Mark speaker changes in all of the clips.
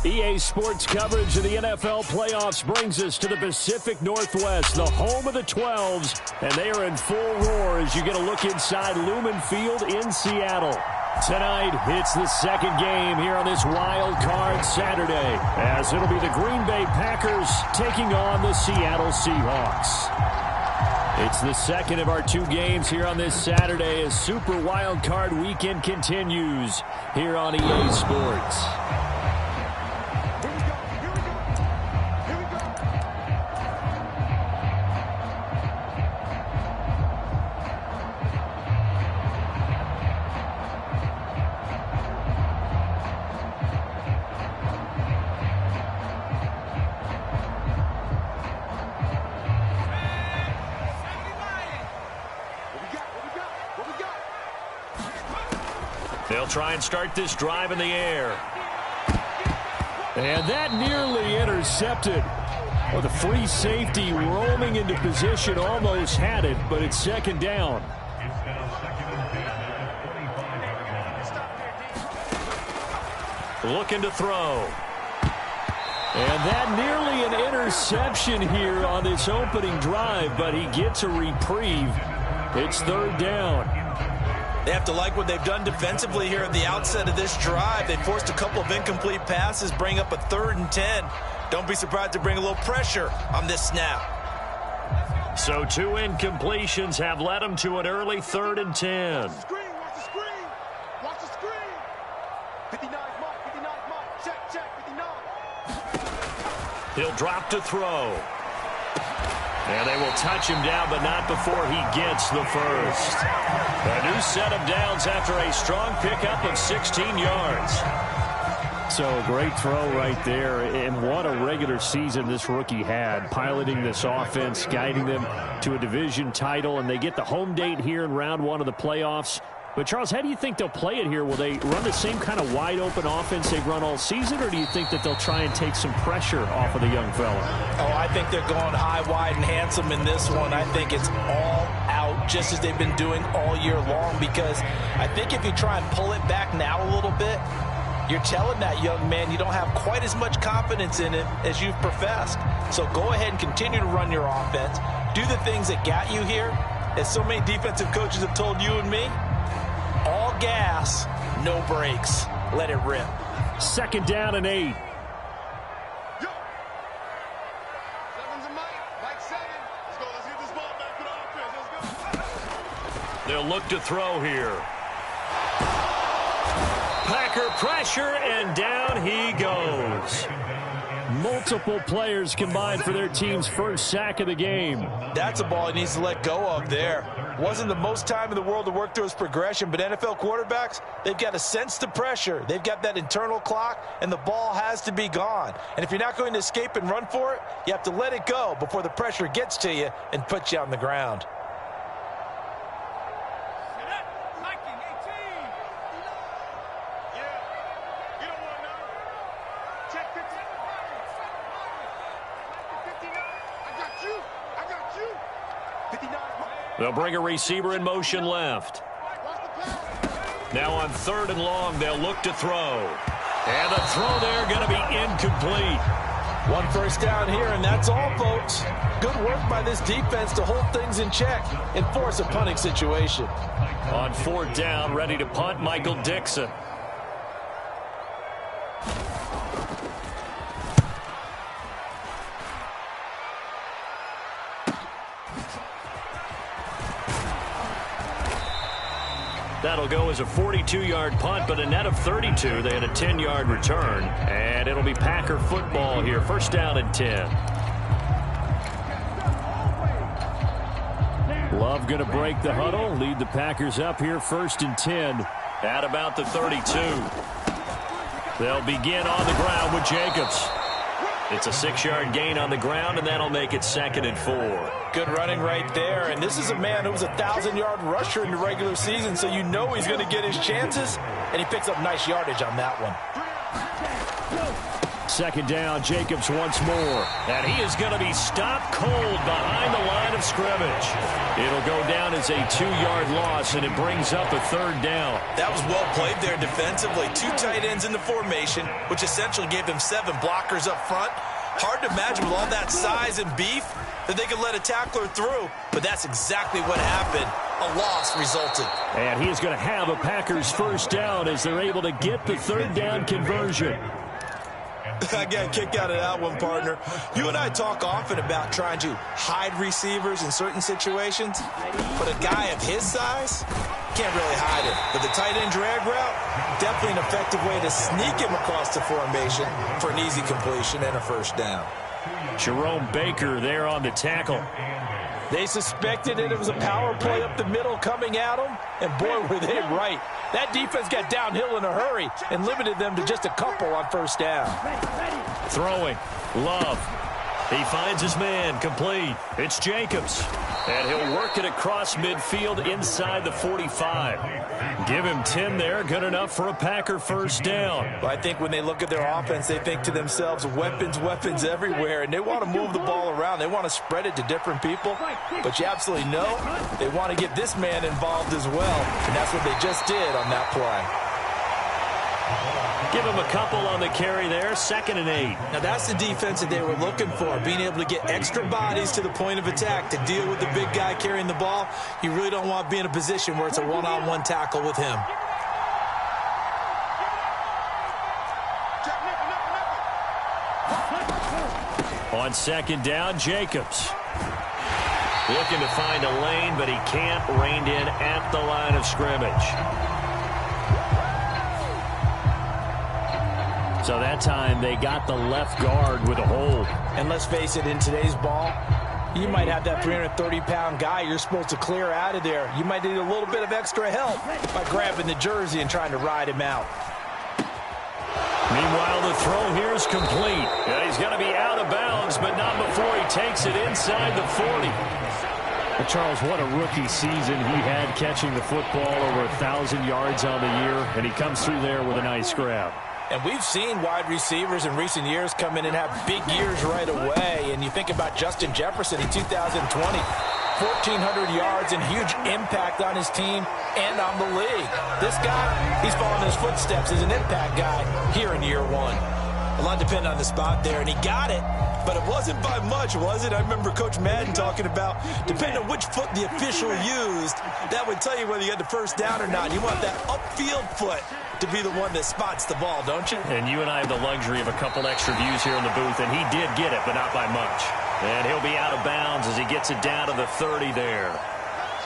Speaker 1: EA Sports coverage of the NFL playoffs brings us to the Pacific Northwest, the home of the 12s, and they are in full roar as you get a look inside Lumen Field in Seattle. Tonight, it's the second game here on this wild card Saturday, as it'll be the Green Bay Packers taking on the Seattle Seahawks. It's the second of our two games here on this Saturday as Super Wild Card Weekend continues here on EA Sports. They'll try and start this drive in the air. And that nearly intercepted. Well, the free safety roaming into position almost had it, but it's second down. Looking to throw. And that nearly an interception here on this opening drive, but he gets a reprieve. It's third down.
Speaker 2: They have to like what they've done defensively here at the outset of this drive. They forced a couple of incomplete passes, bring up a 3rd and 10. Don't be surprised to bring a little pressure on this snap.
Speaker 1: So 2 incompletions have led them to an early 3rd and 10.
Speaker 3: Watch the screen, watch the screen, watch the screen. 59 mark, 59 mark, check, 59.
Speaker 1: He'll drop to throw. And they will touch him down, but not before he gets the first. A new set of downs after a strong pickup of 16 yards. So a great throw right there, and what a regular season this rookie had, piloting this offense, guiding them to a division title, and they get the home date here in round 1 of the playoffs. But, Charles, how do you think they'll play it here? Will they run the same kind of wide-open offense they've run all season, or do you think that they'll try and take some pressure off of the young fella?
Speaker 2: Oh, I think they're going high, wide, and handsome in this one. I think it's all out, just as they've been doing all year long, because I think if you try and pull it back now a little bit, you're telling that young man you don't have quite as much confidence in it as you've professed. So go ahead and continue to run your offense. Do the things that got you here. As so many defensive coaches have told you and me, all gas, no brakes. Let it rip.
Speaker 1: Second down and 8.
Speaker 3: Yo. 7's a Mike 7. Let's go, let's get this ball back to the offense. Let's go.
Speaker 1: They'll look to throw here. Packer pressure, and down he goes. Multiple players combined for their team's first sack of the game.
Speaker 2: That's a ball he needs to let go of there. Wasn't the most time in the world to work through his progression, but NFL quarterbacks, they've got to sense the pressure. They've got that internal clock, and the ball has to be gone. And if you're not going to escape and run for it, you have to let it go before the pressure gets to you and puts you on the ground.
Speaker 1: They'll bring a receiver in motion left. Now on 3rd and long, they'll look to throw. And the throw there going to be incomplete.
Speaker 2: 1 first down here, and that's all, folks. Good work by this defense to hold things in check and force a punting situation.
Speaker 1: On 4th down, ready to punt, Michael Dixon. That'll go as a 42-yard punt, but a net of 32. They had a 10-yard return, and it'll be Packer football here. First down and 10. Love going to break the huddle, lead the Packers up here 1st and 10 at about the 32. They'll begin on the ground with Jacobs. It's a 6-yard gain on the ground, and that'll make it 2nd and 4.
Speaker 2: Good running right there, and this is a man who was a 1,000-yard rusher in the regular season, so you know he's going to get his chances, and he picks up nice yardage on that one.
Speaker 1: Second down, Jacobs once more. And he is going to be stopped cold behind the line of scrimmage. It'll go down as a 2-yard loss, and it brings up a third down.
Speaker 2: That was well played there defensively. 2 tight ends in the formation, which essentially gave them 7 blockers up front. Hard to imagine with all that size and beef that they could let a tackler through, but that's exactly what happened. A loss resulted.
Speaker 1: And he is going to have a Packers first down as they're able to get the third down conversion.
Speaker 2: I got a kick out of that one, partner. You and I talk often about trying to hide receivers in certain situations, but a guy of his size can't really hide it. But the tight end drag route, definitely an effective way to sneak him across the formation for an easy completion and a first down.
Speaker 1: Jerome Baker there on the tackle.
Speaker 2: They suspected it was a power play up the middle coming at them, and boy, were they right. That defense got downhill in a hurry and limited them to just a couple on first down.
Speaker 1: Throwing. Love. He finds his man. Complete. It's Jacobs. And he'll work it across midfield inside the 45. Give him 10 there. Good enough for a Packer first down.
Speaker 2: Well, I think when they look at their offense, they think to themselves, weapons, weapons everywhere. And they want to move the ball around. They want to spread it to different people. But you absolutely know they want to get this man involved as well. And that's what they just did on that play.
Speaker 1: Give him a couple on the carry there. 2nd and 8.
Speaker 2: Now that's the defense that they were looking for, being able to get extra bodies to the point of attack to deal with the big guy carrying the ball. You really don't want to be in a position where it's a one-on-one tackle with him.
Speaker 1: On 2nd down, Jacobs. Looking to find a lane, but he can't. Reined in at the line of scrimmage. So that time they got the left guard with a hold.
Speaker 2: And let's face it, in today's ball, you might have that 330-pound guy you're supposed to clear out of there. You might need a little bit of extra help by grabbing the jersey and trying to ride him out.
Speaker 1: Meanwhile, the throw here is complete. And he's going to be out of bounds, but not before he takes it inside the 40. Well, Charles, what a rookie season he had catching the football, over 1,000 yards on the year, and he comes through there with a nice grab.
Speaker 2: And we've seen wide receivers in recent years come in and have big years right away. And you think about Justin Jefferson in 2020, 1,400 yards and huge impact on his team and on the league. This guy, he's following his footsteps as an impact guy here in year 1. A lot depended on the spot there, and he got it. But it wasn't by much, was it? I remember Coach Madden talking about, depending on which foot the official used, that would tell you whether you had the first down or not. You want that upfield foot to be the one that spots the ball, don't you?
Speaker 1: And you and I have the luxury of a couple extra views here in the booth, and he did get it, but not by much. And he'll be out of bounds as he gets it down to the 30 there.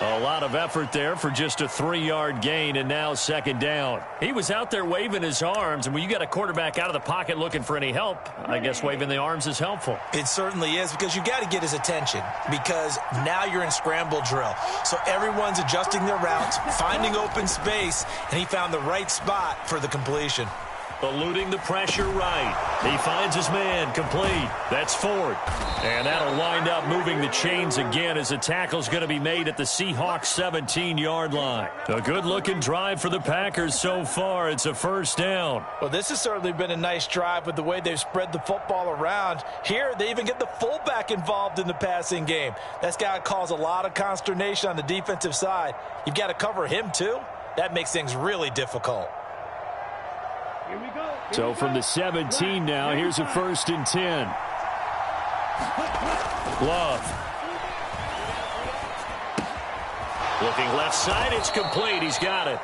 Speaker 1: A lot of effort there for just a 3-yard gain, and now 2nd down. He was out there waving his arms, and when you got a quarterback out of the pocket looking for any help, I guess waving the arms is helpful.
Speaker 2: It certainly is, because you got to get his attention, because now you're in scramble drill. So everyone's adjusting their routes, finding open space, and he found the right spot for the completion.
Speaker 1: Eluding the pressure right. He finds his man. Complete. That's Ford. And that'll wind up moving the chains again as a tackle's going to be made at the Seahawks 17-yard line. A good-looking drive for the Packers so far. It's a first down.
Speaker 2: Well, this has certainly been a nice drive with the way they've spread the football around. Here, they even get the fullback involved in the passing game. That's got to cause a lot of consternation on the defensive side. You've got to cover him, too. That makes things really difficult.
Speaker 1: So from the 17 now, here's a 1st and 10. Love. Looking left side, it's complete. He's got it.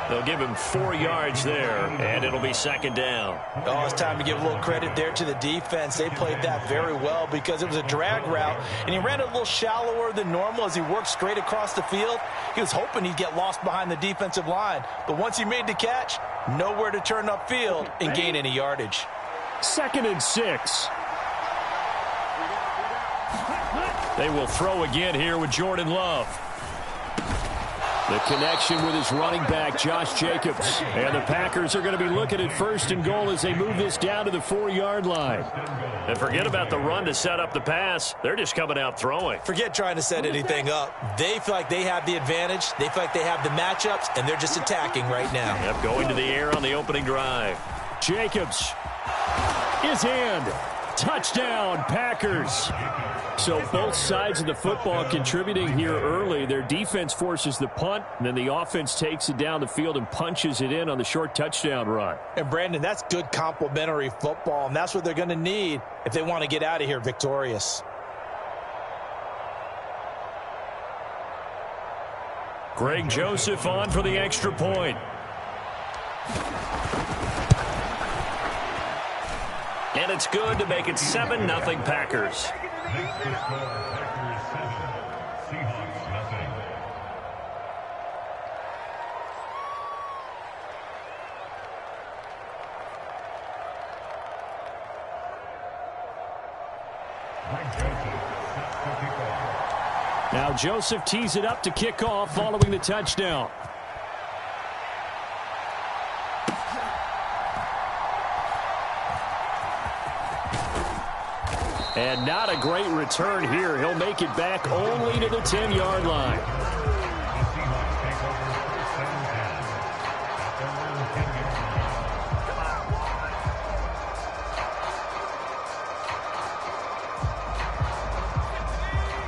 Speaker 1: They'll give him 4 yards there, and it'll be 2nd down.
Speaker 2: Oh, it's time to give a little credit there to the defense. They played that very well because it was a drag route, and he ran it a little shallower than normal as he worked straight across the field. He was hoping he'd get lost behind the defensive line, but once he made the catch, nowhere to turn upfield and gain any yardage.
Speaker 1: 2nd and 6. They will throw again here with Jordan Love. The connection with his running back, Josh Jacobs. And the Packers are going to be looking at 1st and goal as they move this down to the 4-yard line. And forget about the run to set up the pass. They're just coming out throwing.
Speaker 2: Forget trying to set anything up. They feel like they have the advantage. They feel like they have the matchups, and they're just attacking right now.
Speaker 1: Yep, going to the air on the opening drive. Jacobs is in. Touchdown, Packers. So both sides of the football contributing here early. Their defense forces the punt, and then the offense takes it down the field and punches it in on the short touchdown run.
Speaker 2: And, Brandon, that's good complementary football, and that's what they're going to need if they want to get out of here victorious.
Speaker 1: Greg Joseph on for the extra point. And it's good to make it 7-0 Packers.
Speaker 4: Seahawks 7, nothing.
Speaker 1: Now Joseph tees it up to kick off following the touchdown. And not a great return here. He'll make it back only to the 10-yard line.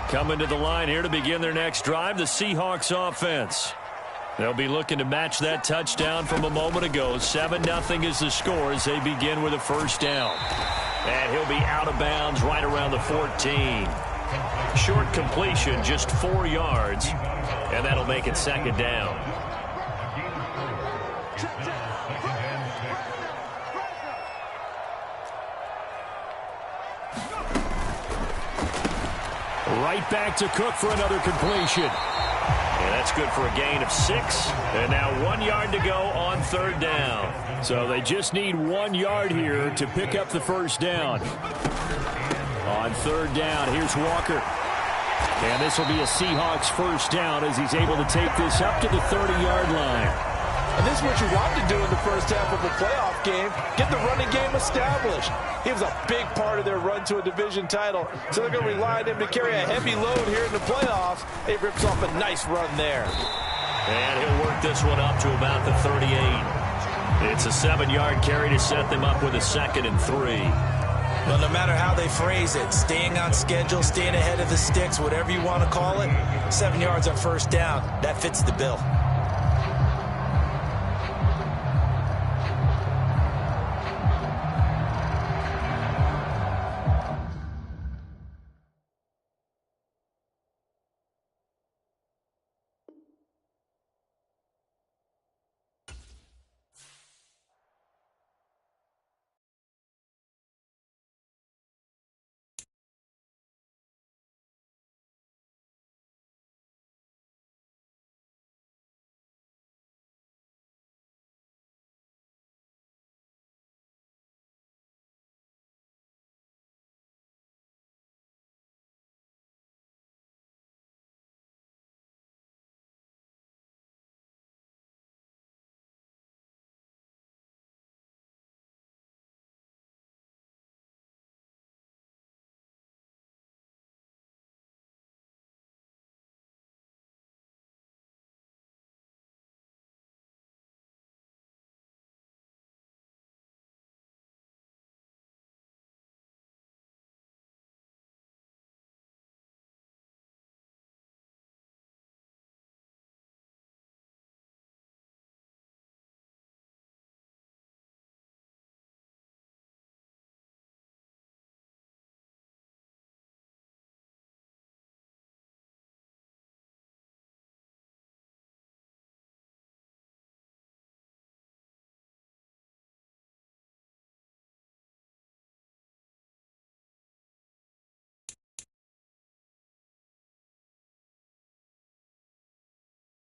Speaker 1: Coming to the line here to begin their next drive, the Seahawks offense. They'll be looking to match that touchdown from a moment ago. 7-0 is the score as they begin with a first down. And he'll be out of bounds right around the 14. Short completion, just 4 yards. And that'll make it second down. Right back to Cook for another completion. And that's good for a gain of 6. And now 1 yard to go on third down. So they just need 1 yard here to pick up the first down. On third down, here's Walker. And this will be a Seahawks first down as he's able to take this up to the 30-yard line.
Speaker 2: And this is what you want to do in the first half of a playoff game. Get the running game established. He was a big part of their run to a division title. So they're going to rely on him to carry a heavy load here in the playoffs. He rips off a nice run there.
Speaker 1: And he'll work this one up to about the 38. It's a 7-yard carry to set them up with a 2nd and 3.
Speaker 2: Well, no matter how they phrase it, staying on schedule, staying ahead of the sticks, whatever you want to call it, 7 yards on first down, that fits the bill.